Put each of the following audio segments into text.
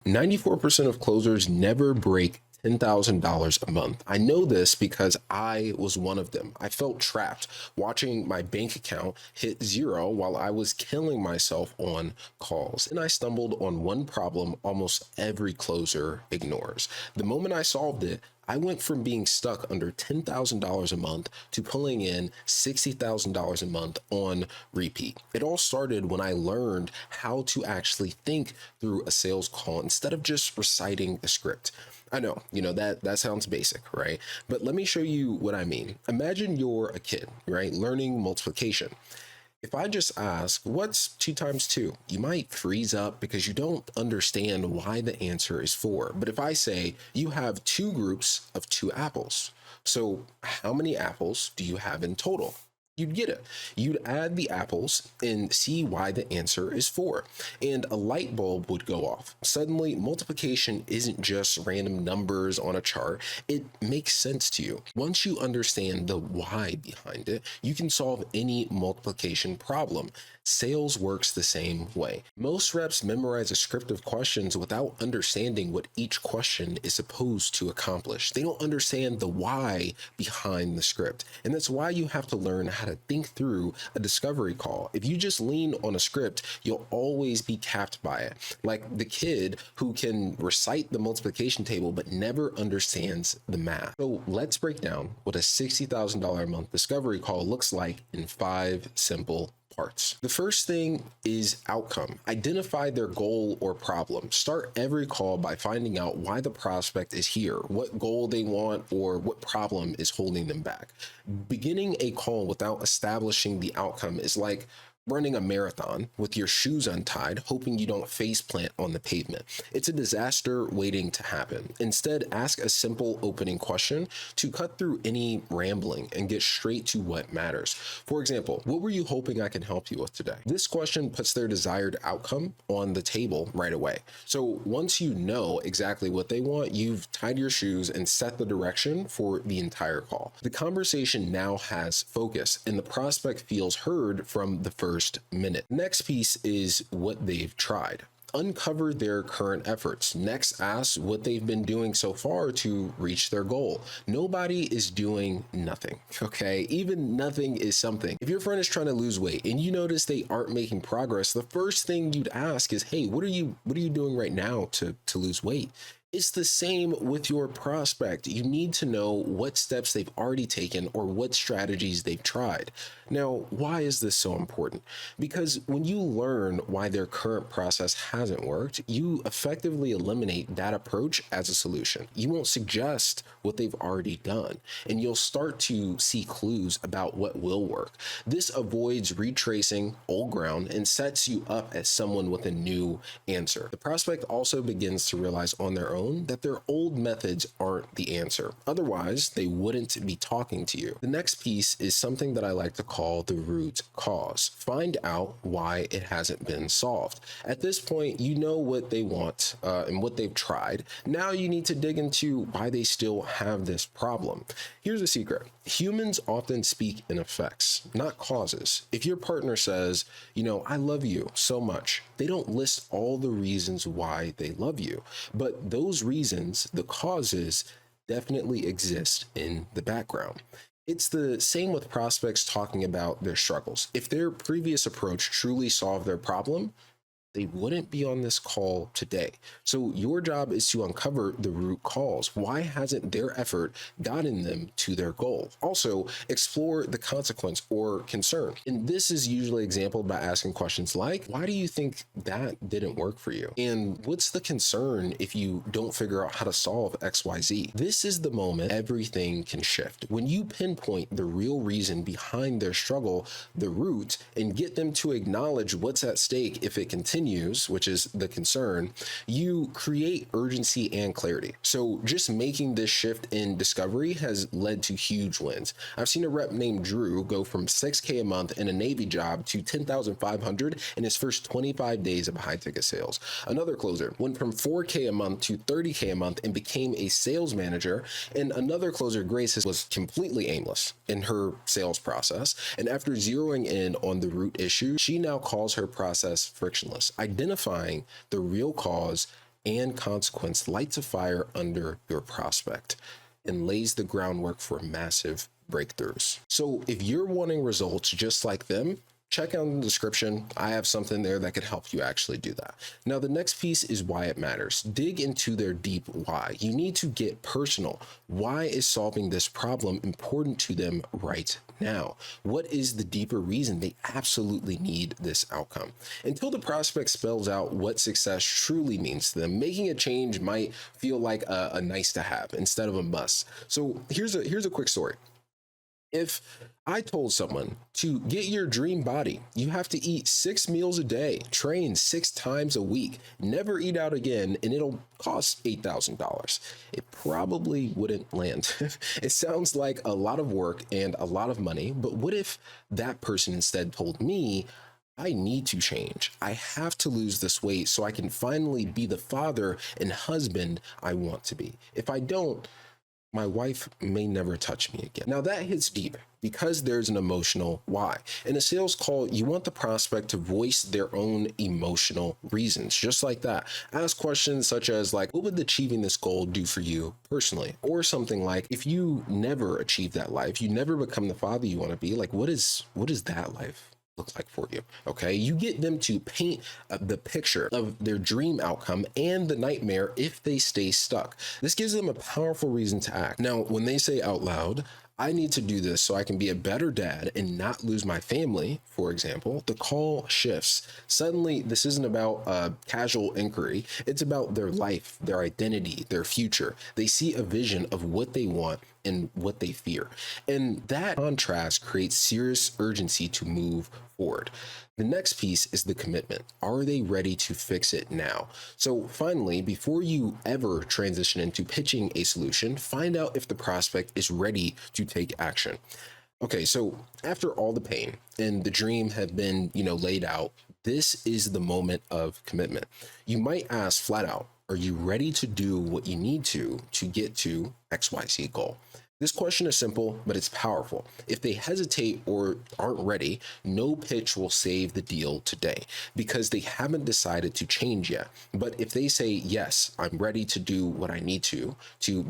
94% of closers never break $10,000 a month. I know this because I was one of them. I felt trapped watching my bank account hit zero while I was killing myself on calls. And I stumbled on one problem almost every closer ignores. The moment I solved it, I went from being stuck under $10,000 a month to pulling in $60,000 a month on repeat. It all started when I learned how to actually think through a sales call instead of just reciting a script. I know, that sounds basic, right? But let me show you what I mean. Imagine you're a kid, right? Learning multiplication. If I just ask, what's 2 times 2? You might freeze up because you don't understand why the answer is 4. But if I say you have 2 groups of 2 apples, so how many apples do you have in total? You'd get it. You'd add the apples and see why the answer is 4. And a light bulb would go off. Suddenly, multiplication isn't just random numbers on a chart. It makes sense to you. Once you understand the why behind it, you can solve any multiplication problem. Sales works the same way. Most reps memorize a script of questions without understanding what each question is supposed to accomplish. They don't understand the why behind the script. And that's why you have to learn how to think through a discovery call. If you just lean on a script, you'll always be capped by it. Like the kid who can recite the multiplication table but never understands the math. So let's break down what a $60,000 a month discovery call looks like in 5 simple parts. The first thing is outcome. Identify their goal or problem. Start every call by finding out why the prospect is here, what goal they want, or what problem is holding them back. Beginning a call without establishing the outcome is like running a marathon with your shoes untied, hoping you don't face plant on the pavement. It's a disaster waiting to happen. Instead, ask a simple opening question to cut through any rambling and get straight to what matters. For example, what were you hoping I can help you with today? This question puts their desired outcome on the table right away. So once you know exactly what they want, you've tied your shoes and set the direction for the entire call. The conversation now has focus and the prospect feels heard from the first minute. Next piece is what they've tried. Uncover their current efforts. Next, ask what they've been doing so far to reach their goal. Nobody is doing nothing, okay? Even nothing is something. If your friend is trying to lose weight and you notice they aren't making progress, the first thing you'd ask is, hey, what are you doing right now to lose weight? It's the same with your prospect. You need to know what steps they've already taken or what strategies they've tried. Now, why is this so important? Because when you learn why their current process hasn't worked, you effectively eliminate that approach as a solution. You won't suggest what they've already done, and you'll start to see clues about what will work. This avoids retracing old ground and sets you up as someone with a new answer. The prospect also begins to realize on their own that their old methods aren't the answer. Otherwise, they wouldn't be talking to you. The next piece is something that I like to call the root cause. Find out why it hasn't been solved. At this point, you know what they want and what they've tried. Now you need to dig into why they still have this problem. Here's a secret. Humans often speak in effects, not causes. If your partner says, I love you so much, they don't list all the reasons why they love you, but those reasons, the causes, definitely exist in the background. It's the same with prospects talking about their struggles. If their previous approach truly solved their problem, they wouldn't be on this call today. So your job is to uncover the root cause. Why hasn't their effort gotten them to their goal? Also, explore the consequence or concern. And this is usually exampled by asking questions like, why do you think that didn't work for you? And what's the concern if you don't figure out how to solve XYZ? This is the moment everything can shift. When you pinpoint the real reason behind their struggle, the root, and get them to acknowledge what's at stake if it continues, which is the concern, you create urgency and clarity. So just making this shift in discovery has led to huge wins. I've seen a rep named Drew go from $6K a month in a Navy job to $10,500 in his first 25 days of high ticket sales. Another closer went from $4K a month to $30K a month and became a sales manager. And another closer, Grace, was completely aimless in her sales process. And after zeroing in on the root issue, she now calls her process frictionless. Identifying the real cause and consequence lights a fire under your prospect and lays the groundwork for massive breakthroughs. So if you're wanting results just like them, check out in the description. I have something there that could help you actually do that. Now, the next piece is why it matters. Dig into their deep why. You need to get personal. Why is solving this problem important to them right now? What is the deeper reason they absolutely need this outcome? Until the prospect spells out what success truly means to them, making a change might feel like a nice to have instead of a must. So here's a quick story. If I told someone to get your dream body, you have to eat 6 meals a day, train 6 times a week, never eat out again, and it'll cost $8,000, it probably wouldn't land. It sounds like a lot of work and a lot of money, but what if that person instead told me, I need to change. I have to lose this weight so I can finally be the father and husband I want to be. If I don't, my wife may never touch me again. Now that hits deep because there's an emotional why. In a sales call, you want the prospect to voice their own emotional reasons, just like that. Ask questions such as like, what would achieving this goal do for you personally? Or something like, if you never achieve that life, you never become the father you want to be, like, what is that life look like for you? Okay, you get them to paint the picture of their dream outcome and the nightmare if they stay stuck. This gives them a powerful reason to act. Now, when they say out loud, I need to do this so I can be a better dad and not lose my family, for example, the call shifts. Suddenly, this isn't about a casual inquiry. It's about their life, their identity, their future. They see a vision of what they want and what they fear. And that contrast creates serious urgency to move forward. The next piece is the commitment. Are they ready to fix it now? So finally, before you ever transition into pitching a solution, find out if the prospect is ready to take action. Okay, so after all the pain and the dream have been, laid out, this is the moment of commitment. You might ask flat out, are you ready to do what you need to get to XYZ goal? This question is simple, but it's powerful. If they hesitate or aren't ready, no pitch will save the deal today because they haven't decided to change yet. But if they say, yes, I'm ready to do what I need to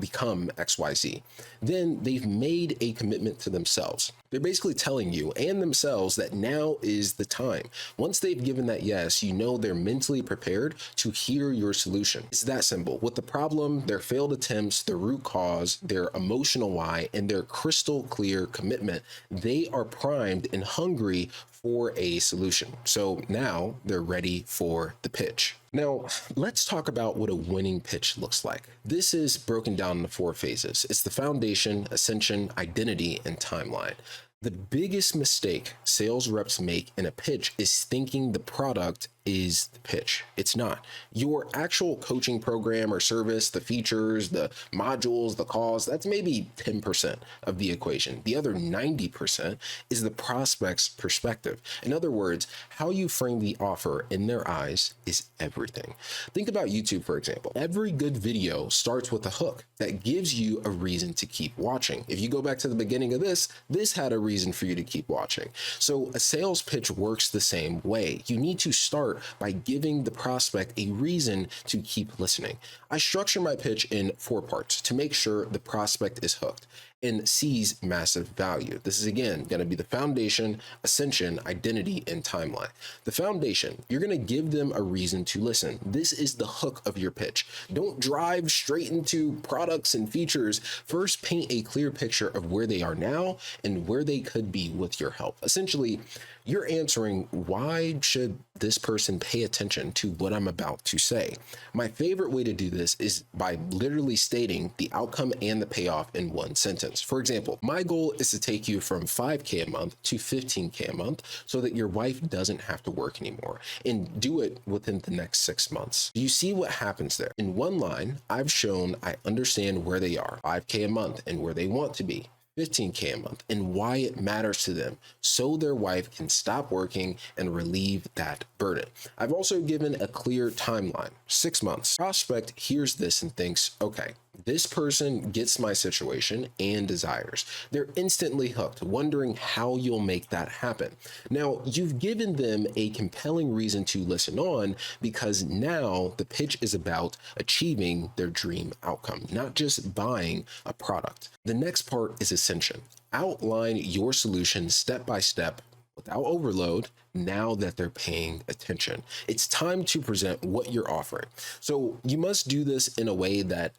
become XYZ, then they've made a commitment to themselves. They're basically telling you and themselves that now is the time. Once they've given that yes, they're mentally prepared to hear your solution. It's that simple. With the problem, their failed attempts, their root cause, their emotional why, and their crystal clear commitment, they are primed and hungry for a solution. So now they're ready for the pitch. Now, let's talk about what a winning pitch looks like. This is broken down into 4 phases. It's the foundation, ascension, identity, and timeline. The biggest mistake sales reps make in a pitch is thinking the product is the pitch. It's not. Your actual coaching program or service, the features, the modules, the calls, that's maybe 10% of the equation. The other 90% is the prospect's perspective. In other words, how you frame the offer in their eyes is everything. Think about YouTube, for example. Every good video starts with a hook that gives you a reason to keep watching. If you go back to the beginning of this had a reason for you to keep watching. So a sales pitch works the same way. You need to start by giving the prospect a reason to keep listening. I structure my pitch in 4 parts to make sure the prospect is hooked and sees massive value. This is again going to be the foundation, ascension, identity, and timeline. The foundation, you're going to give them a reason to listen. This is the hook of your pitch. Don't drive straight into products and features. First, paint a clear picture of where they are now and where they could be with your help. Essentially, you're answering, why should this person pay attention to what I'm about to say? My favorite way to do this is by literally stating the outcome and the payoff in one sentence. For example, my goal is to take you from $5K a month to $15K a month so that your wife doesn't have to work anymore, and do it within the next 6 months. Do you see what happens there? In one line, I've shown I understand where they are, 5K a month, and where they want to be, 15K a month, and why it matters to them so their wife can stop working and relieve that burden. I've also given a clear timeline, 6 months. Prospect hears this and thinks, okay, This person gets my situation and desires. They're instantly hooked, wondering how you'll make that happen. Now, you've given them a compelling reason to listen on because now the pitch is about achieving their dream outcome, not just buying a product. The next part is ascension. Outline your solution step by step without overload now that they're paying attention. It's time to present what you're offering. So you must do this in a way that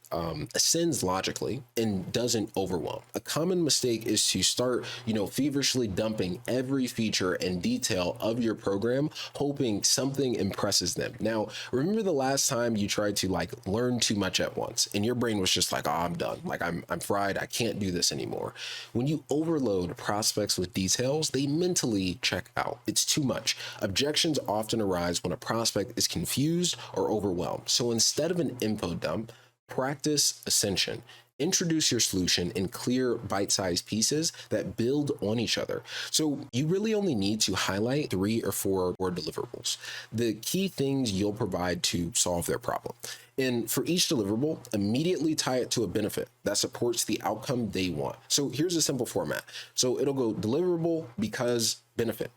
ascends logically and doesn't overwhelm. A common mistake is to start, feverishly dumping every feature and detail of your program, hoping something impresses them. Now, remember the last time you tried to learn too much at once and your brain was just like, oh, I'm done. I'm fried. I can't do this anymore. When you overload prospects with details, they mentally check out. It's too much. Objections often arise when a prospect is confused or overwhelmed. So instead of an info dump, practice ascension. Introduce your solution in clear, bite-sized pieces that build on each other. So you really only need to highlight 3 or 4 core deliverables, the key things you'll provide to solve their problem. And for each deliverable, immediately tie it to a benefit that supports the outcome they want. So here's a simple format. So it'll go deliverable because benefit.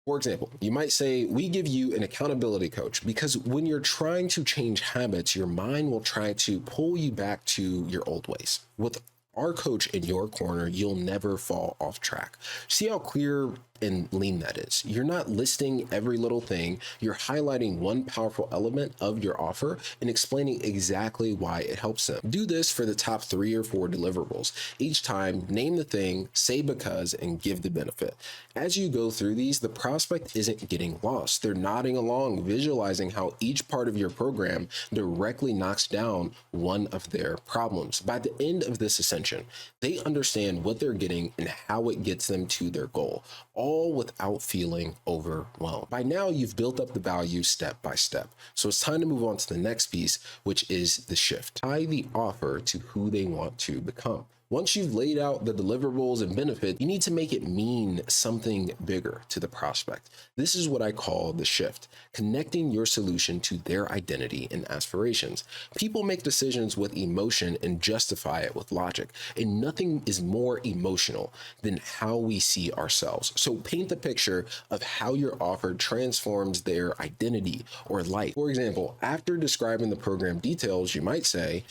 For example, you might say, we give you an accountability coach because when you're trying to change habits, your mind will try to pull you back to your old ways. With our coach in your corner, you'll never fall off track. See how clear and lean that is. You're not listing every little thing. You're highlighting one powerful element of your offer and explaining exactly why it helps them. Do this for the top 3 or 4 deliverables. Each time, name the thing, say because, and give the benefit. As you go through these, the prospect isn't getting lost. They're nodding along, visualizing how each part of your program directly knocks down one of their problems. By the end of this ascension, they understand what they're getting and how it gets them to their goal, all without feeling overwhelmed. By now, you've built up the value step by step. So it's time to move on to the next piece, which is the shift. Tie the offer to who they want to become. Once you've laid out the deliverables and benefit, you need to make it mean something bigger to the prospect. This is what I call the shift, connecting your solution to their identity and aspirations. People make decisions with emotion and justify it with logic, and nothing is more emotional than how we see ourselves. So paint the picture of how your offer transforms their identity or life. For example, after describing the program details, you might say,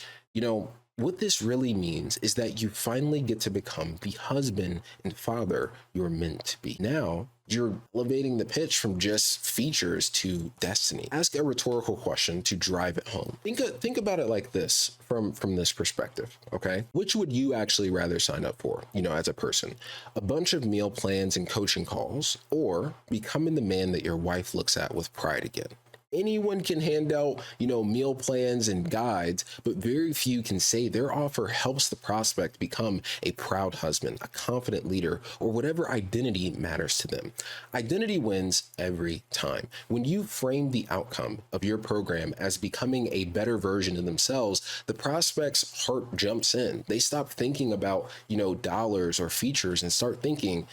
what this really means is that you finally get to become the husband and father you're meant to be. Now, you're elevating the pitch from just features to destiny. Ask a rhetorical question to drive it home. Think about it like this from this perspective, okay? Which would you actually rather sign up for, as a person? A bunch of meal plans and coaching calls, or becoming the man that your wife looks at with pride again? Anyone can hand out, meal plans and guides, but very few can say their offer helps the prospect become a proud husband, a confident leader, or whatever identity matters to them. Identity wins every time. When you frame the outcome of your program as becoming a better version of themselves, the prospect's heart jumps in. They stop thinking about, dollars or features and start thinking,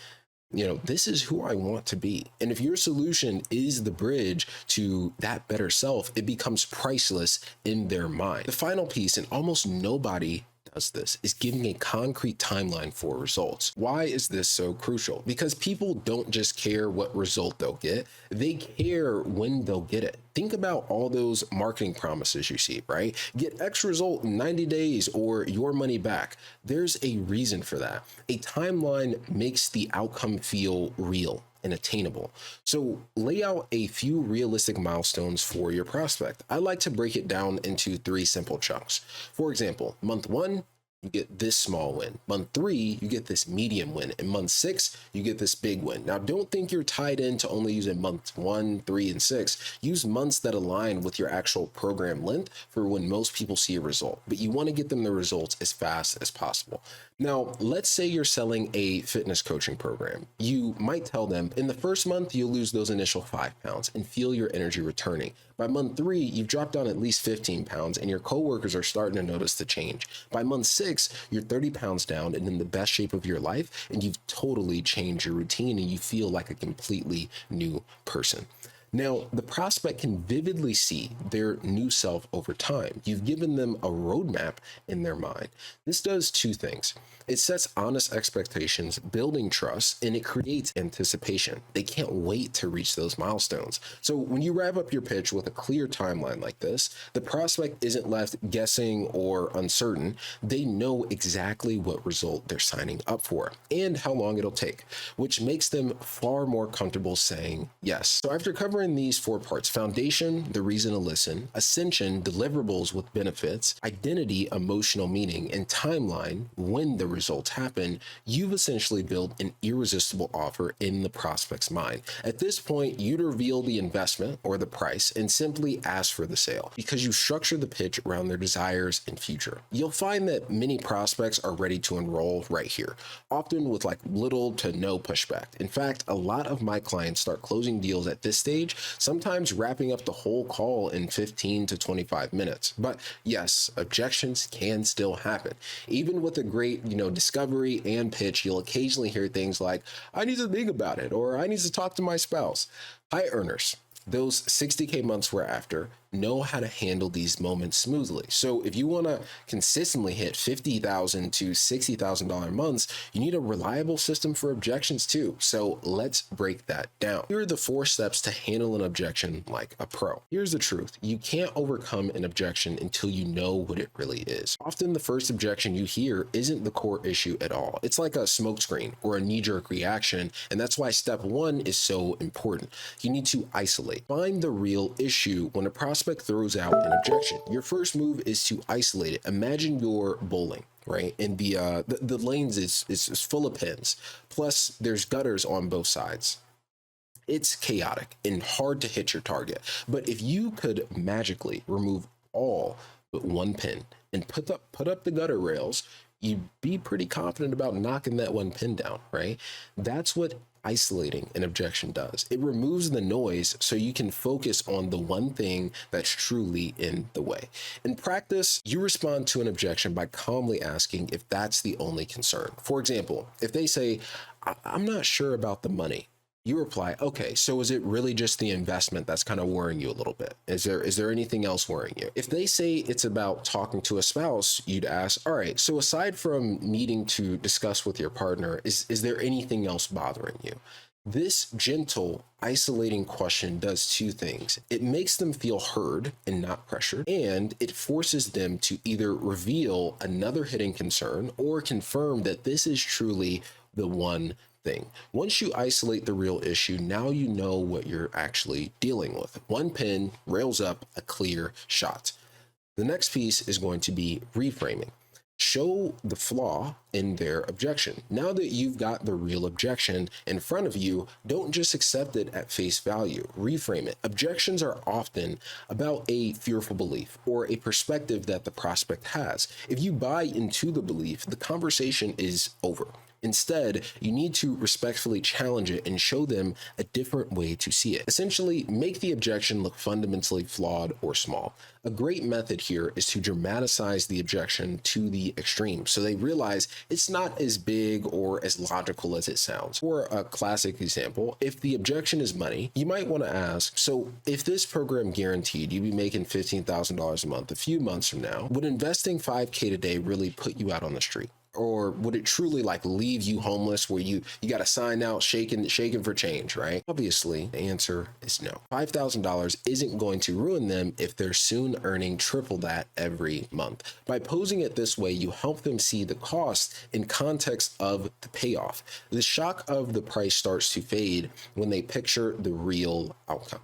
this is who I want to be. And if your solution is the bridge to that better self, it becomes priceless in their mind. The final piece, and almost nobody does this, is giving a concrete timeline for results. Why is this so crucial? Because people don't just care what result they'll get, they care when they'll get it. Think about all those marketing promises you see, right? Get X result in 90 days or your money back. There's a reason for that. A timeline makes the outcome feel real and attainable. So lay out a few realistic milestones for your prospect. I like to break it down into 3 simple chunks. For example, month 1, you get this small win. Month 3, you get this medium win. And month 6, you get this big win. Now, don't think you're tied in to only using months 1, 3, and 6. Use months that align with your actual program length for when most people see a result, but you want to get them the results as fast as possible. Now, let's say you're selling a fitness coaching program. You might tell them in the first month, you'll lose those initial 5 pounds and feel your energy returning. By month 3, you've dropped down at least 15 pounds and your coworkers are starting to notice the change. By month 6, you're 30 pounds down and in the best shape of your life, and you've totally changed your routine and you feel like a completely new person. Now, the prospect can vividly see their new self over time. You've given them a roadmap in their mind. This does two things. It sets honest expectations, building trust, and it creates anticipation. They can't wait to reach those milestones. So when you wrap up your pitch with a clear timeline like this, the prospect isn't left guessing or uncertain. They know exactly what result they're signing up for and how long it'll take, which makes them far more comfortable saying yes. So after covering these four parts: foundation, the reason to listen; ascension, deliverables with benefits; identity, emotional meaning; and timeline, when the results happen, you've essentially built an irresistible offer in the prospect's mind. At this point, you'd reveal the investment or the price and simply ask for the sale, because you structure the pitch around their desires and future. You'll find that many prospects are ready to enroll right here, often with like little to no pushback. In fact, a lot of my clients start closing deals at this stage, sometimes wrapping up the whole call in 15 to 25 minutes. But yes, objections can still happen. Even with a great, discovery and pitch, you'll occasionally hear things like, "I need to think about it," or "I need to talk to my spouse." High earners, those 60K months we're after, know how to handle these moments smoothly. So if you want to consistently hit $50,000 to $60,000 months, you need a reliable system for objections too. So let's break that down. Here are the 4 steps to handle an objection like a pro. Here's the truth: you can't overcome an objection until you know what it really is. Often the first objection you hear isn't the core issue at all. It's like a smokescreen or a knee-jerk reaction, and that's why step 1 is so important. You need to isolate. Find the real issue. When a prospect throws out an objection, your first move is to isolate it. Imagine you're bowling, right? And the lanes is full of pins. Plus there's gutters on both sides. It's chaotic and hard to hit your target. But if you could magically remove all but one pin and put up the gutter rails, you'd be pretty confident about knocking that one pin down, right? That's what isolating an objection does. It removes the noise so you can focus on the one thing that's truly in the way. In practice, you respond to an objection by calmly asking if that's the only concern. For example, if they say, "I'm not sure about the money," you reply, "Okay, so is it really just the investment that's kind of worrying you a little bit? Is there anything else worrying you?" If they say it's about talking to a spouse, you'd ask, "All right, so aside from needing to discuss with your partner, is there anything else bothering you?" This gentle, isolating question does two things. It makes them feel heard and not pressured, and it forces them to either reveal another hidden concern or confirm that this is truly the one thing. Once you isolate the real issue, now you know what you're actually dealing with. One pin, rails up, a clear shot. The next piece is going to be reframing. Show the flaw in their objection. Now that you've got the real objection in front of you, don't just accept it at face value. Reframe it. Objections are often about a fearful belief or a perspective that the prospect has. If you buy into the belief, the conversation is over. Instead, you need to respectfully challenge it and show them a different way to see it. Essentially, make the objection look fundamentally flawed or small. A great method here is to dramatize the objection to the extreme so they realize it's not as big or as logical as it sounds. For a classic example, if the objection is money, you might want to ask, "So if this program guaranteed you'd be making $15,000 a month a few months from now, would investing 5K today really put you out on the street? Or would it truly leave you homeless where you got to sign out shaking for change," right? Obviously, the answer is no. $5,000 isn't going to ruin them if they're soon earning triple that every month. By posing it this way, you help them see the cost in context of the payoff. The shock of the price starts to fade when they picture the real outcome.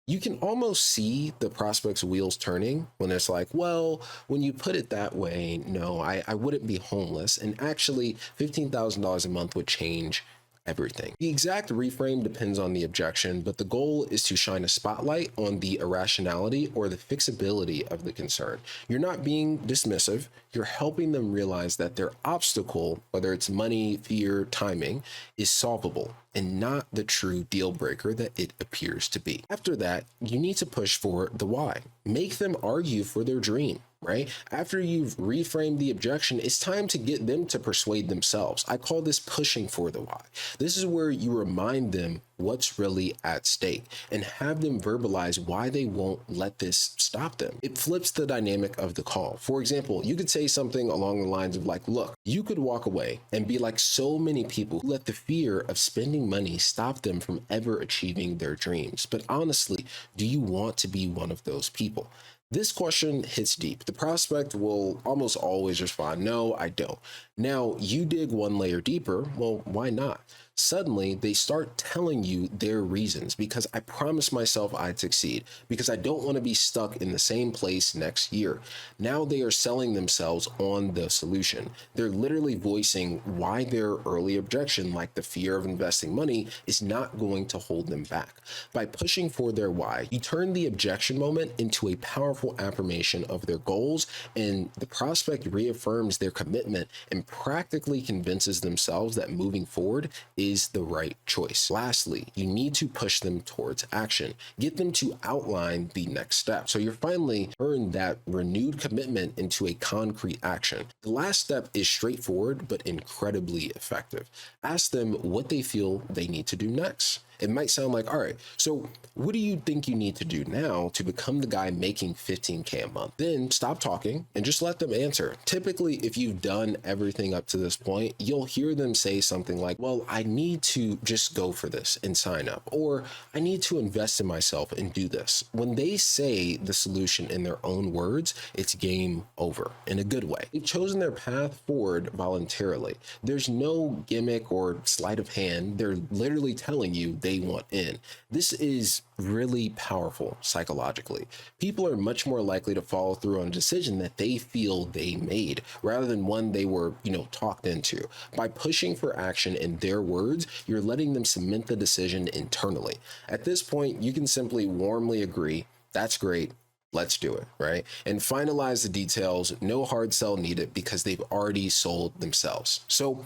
You can almost see the prospect's wheels turning when it's like, "Well, when you put it that way, no, I wouldn't be homeless. And actually, $15,000 a month would change everything." The exact reframe depends on the objection, but the goal is to shine a spotlight on the irrationality or the fixability of the concern. You're not being dismissive. You're helping them realize that their obstacle, whether it's money, fear, timing, is solvable and not the true deal breaker that it appears to be. After that, you need to push for the why. Make them argue for their dream. right? After you've reframed the objection, it's time to get them to persuade themselves. I call this pushing for the why. This is where you remind them what's really at stake and have them verbalize why they won't let this stop them. It flips the dynamic of the call. For example, you could say something along the lines of like, look, you could walk away and be like so many people who let the fear of spending money stop them from ever achieving their dreams. But honestly, do you want to be one of those people? This question hits deep. The prospect will almost always respond, no, I don't. Now, you dig one layer deeper, well, why not? Suddenly, they start telling you their reasons because I promised myself I'd succeed, because I don't want to be stuck in the same place next year. Now they are selling themselves on the solution. They're literally voicing why their early objection, like the fear of investing money, is not going to hold them back. By pushing for their why, you turn the objection moment into a powerful affirmation of their goals, and the prospect reaffirms their commitment and practically convinces themselves that moving forward is the right choice. Lastly, you need to push them towards action. Get them to outline the next step. So you're finally turn that renewed commitment into a concrete action. The last step is straightforward but incredibly effective. Ask them what they feel they need to do next. It might sound like, all right, so what do you think you need to do now to become the guy making 15K a month? Then stop talking and just let them answer. Typically, if you've done everything up to this point, you'll hear them say something like, well, I need to just go for this and sign up, or I need to invest in myself and do this. When they say the solution in their own words, it's game over in a good way. They've chosen their path forward voluntarily. There's no gimmick or sleight of hand. They're literally telling you they want in. This is really powerful psychologically. People are much more likely to follow through on a decision that they feel they made rather than one they were, talked into. By pushing for action in their words, you're letting them cement the decision internally. At this point, you can simply warmly agree, that's great, let's do it, right? And finalize the details. No hard sell needed because they've already sold themselves. So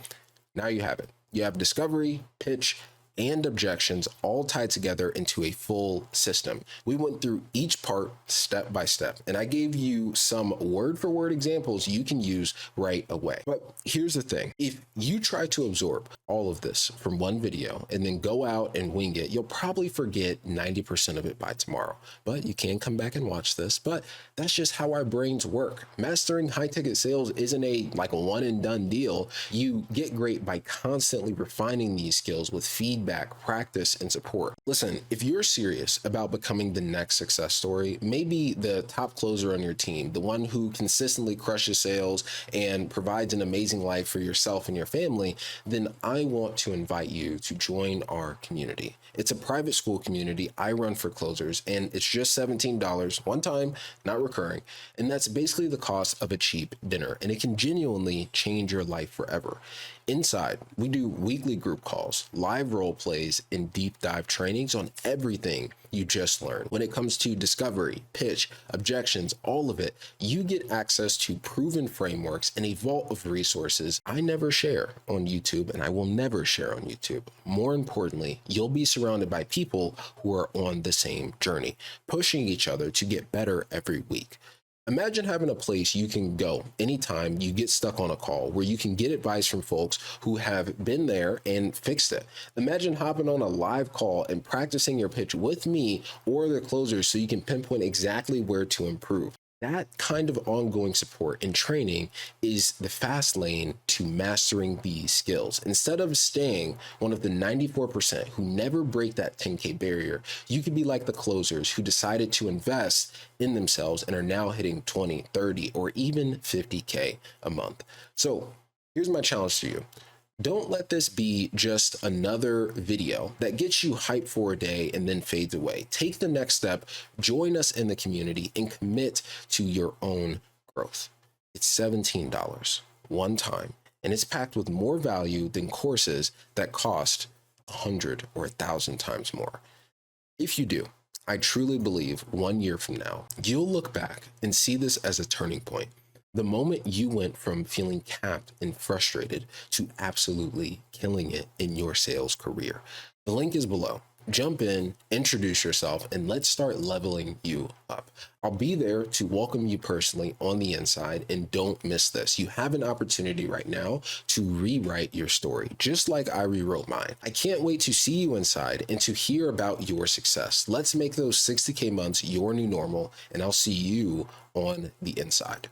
now you have it. You have discovery, pitch, and objections all tied together into a full system. We went through each part step by step, and I gave you some word for word examples you can use right away. But here's the thing. If you try to absorb all of this from one video and then go out and wing it, you'll probably forget 90% of it by tomorrow. But you can come back and watch this, but that's just how our brains work. Mastering high ticket sales isn't a one and done deal. You get great by constantly refining these skills with feedback, practice, and support. Listen, if you're serious about becoming the next success story, maybe the top closer on your team, the one who consistently crushes sales and provides an amazing life for yourself and your family, then I want to invite you to join our community. It's a private school community I run for closers, and it's just $17 one time, not recurring. And that's basically the cost of a cheap dinner, and it can genuinely change your life forever. Inside, we do weekly group calls, live role plays, and deep dive trainings on everything you just learned. When it comes to discovery, pitch, objections, all of it, you get access to proven frameworks and a vault of resources I never share on YouTube, and I will never share on YouTube. More importantly, you'll be surrounded by people who are on the same journey, pushing each other to get better every week. Imagine having a place you can go anytime you get stuck on a call where you can get advice from folks who have been there and fixed it. Imagine hopping on a live call and practicing your pitch with me or the closers so you can pinpoint exactly where to improve. That kind of ongoing support and training is the fast lane to mastering these skills. Instead of staying one of the 94% who never break that 10K barrier, you could be like the closers who decided to invest in themselves and are now hitting 20, 30, or even 50K a month. So here's my challenge to you. Don't let this be just another video that gets you hyped for a day and then fades away. Take the next step, join us in the community, and commit to your own growth. It's $17 one time, and it's packed with more value than courses that cost 100 or 1,000 times more. If you do, I truly believe 1 year from now, you'll look back and see this as a turning point. The moment you went from feeling capped and frustrated to absolutely killing it in your sales career. The link is below. Jump in, introduce yourself, and let's start leveling you up. I'll be there to welcome you personally on the inside, and don't miss this. You have an opportunity right now to rewrite your story, just like I rewrote mine. I can't wait to see you inside and to hear about your success. Let's make those 60K months your new normal, and I'll see you on the inside.